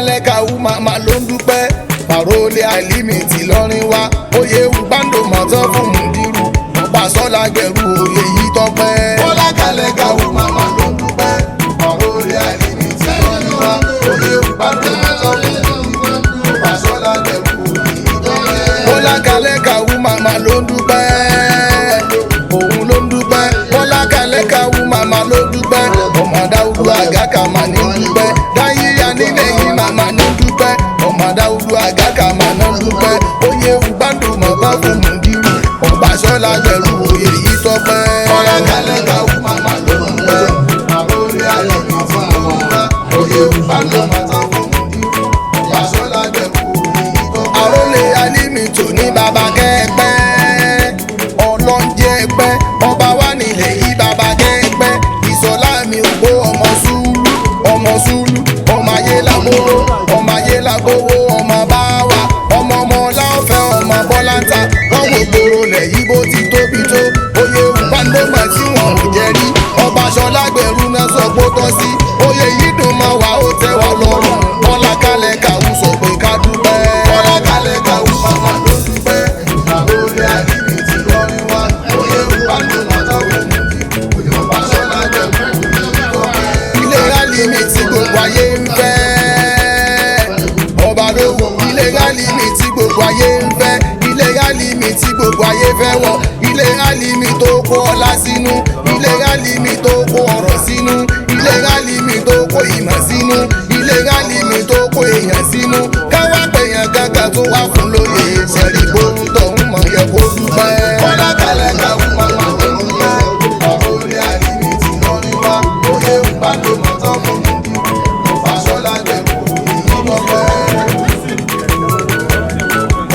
kálẹ́kàwú màmá ló ń dúpẹ́ Parole Ilimate Ilorin wa oyè Ubandoma fún Mudiru ọba sọ́la gbẹ̀rú oyè yìí tọ́pẹ́. Bọ́lá kálẹ́kàwú màmá ló ń dúpẹ́ Parole Ilimate Ilorin wa oyè Ubandoma fún Mudiru ọba sọ́la gbẹ̀rú oyè yìí tọ́pẹ́. Bọ́lá kálẹ́kàwú màmá ló ń dúpẹ́ òun ló ń dúpẹ́. Bọ́lá kálẹ́kàwú màmá ló ń dúpẹ́ ọmọ Dáúdù Àgàkà mà ní dúpẹ́ dáyíyá nílẹ̀ yìí màmá ní dúpẹ́ ọmọ Dáúdù Àgàkà mà ní dúpẹ́ oyè Ubandoma fún Mudiru ọba sọ́la gbẹ̀rú oyè yìí tọ́pẹ́. Bọ́lá kálẹ́kàwú màmá ló ń dúpẹ́ Parole Ilimate Ilorin wa oyè Ubandoma fún Mudiru ọba sọ́la gbẹ̀rú oyè yìí tọ́pẹ́. Parole Ilimate ní bàbá kẹ́ẹ̀pẹ́ ọlọ́njẹ́ pẹ́ ọba wa nílẹ̀ yìí bàbá kẹ́ẹ̀pẹ́ ìsọ̀lá mi ò gbó ọmọ Zulu ọmọ ayé làgbówó ọmọ báwa ọmọ láọ̀fẹ́ ọmọ bọ́láńtà wọ́n wò gbòòrò lẹ̀ yìí bó ti tóbi tó oyè Ubandoma tí wọ́n ò jẹ́ rí ọba sọ́la gbẹ̀rú náà sọ pé ó tọ́ sí oyè yìí dùn mọ́ wa ó tẹ́ wa lọ́rùn Bọ́lá kálẹ́kàwú sọ pé ká dúpẹ́. Bọ́lá kálẹ́kàwú màmá ló dúpẹ́ Parole Ilimate Ilorin wa oyè Ubandoma fún Mudiru ọba sọ́la gbẹ̀rú ilé Ilimate tí gbogbo ayé ń fẹ́ ọba lówó ilé Ilimate tí gbogbo ayé ń fẹ́ ilé Ilimate tí gbogbo ayé fẹ́ wọ̀ ilé Ilimate tó kó ọlá sínú ilé Ilimate tó kó ọrọ̀ sínú ilé Ilimate tó kó ìmọ̀ sínú ilé Ilimate tó kó èèyàn sínú káwá pèèyàn gángan tó wá fún lóye ṣẹ̀rí gbóhùn tó ń mọ̀ yẹ kó dúpẹ́. Bọ́lá kálẹ́kàwú màmá ló ń dúpẹ́ Parole Ilimate Ilorin wa oyè Ubandoma fún Mudiru ọba sọ́la gbẹ̀rú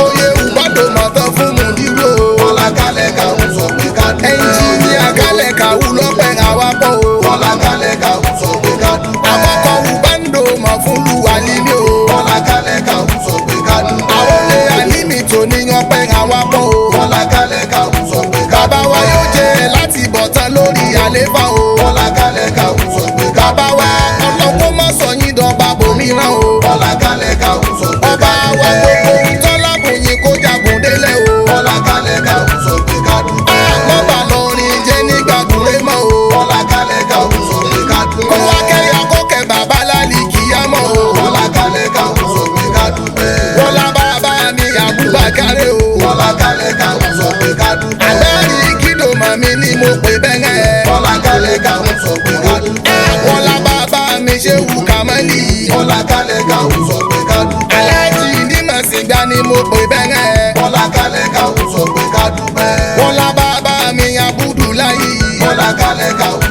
oyè Ubandoma fún Mudiru Bọ́lá kálẹ́kàwú sọ pé ká dúpẹ́. Ẹnjíníà kálẹ́kàwú lọ́pẹ́ àwapọ̀ o. Bọ́lá kálẹ́kàwú sọ pé ká dúpẹ́. Àwọkọ̀ Ubandoma fún Luwalimi o. Bọ́lá kálẹ́kàwú sọ pé ká dúpẹ́. Parole Ilimate oníyan pẹ́ àwapọ̀ o. Bọ́lá kálẹ́kàwú sọ pé ká dúpẹ́. Bàbá wa yóò jẹ́ láti bọ̀tán lórí àléfà o. Bọ́lá kálẹ́kàwú sọ pé ká dúpẹ́. Bàbá wa ọlọ́kọ́ má sọ yín dọ̀ba bòmíràn o. Bọ́lá kálẹ́kàwú sọ pé ká dúpẹ́. Ọba wa gbogbo ìtọ́lá bòyìn kó jagun délẹ̀ o. Bọ́lá kálẹ́kàwú sọ pé ká dúpẹ́. Àmọ́bà lọrin jẹ́ nígbàdúré mọ́ o. Bọ́lá kálẹ́kàwú sọ pé ká dúpẹ́. Kó wá kẹ́yà kókẹ́ bàbá lálì kíyámọ́ o. Bọ́lá kálẹ́kàwú sọ pé ká dúpẹ́. Bọ́lá bàbá mi Abubakar o. Bọ́lá kálẹ́kàwú sọ pé ká dúpẹ́. Àgbẹ̀rì kídò màmí ni mo pè bẹ́ẹ̀. Bọ́lá kálẹ́kàwú sọ pé ká dúpẹ́. Bọ́lá bàbá mi Ṣéwù Kàmálì. Bọ́lá kálẹ́kàwú sọ pé ká dúpẹ́. Aláàjì Nímọ̀sígbà ni mo pè bẹ́ẹ̀. Bọ́lá kálẹ́kàwú sọ pé ká dúpẹ́. Bọ́lá bàbá mi Abudulayi. Bọ́lá kálẹ́kàwú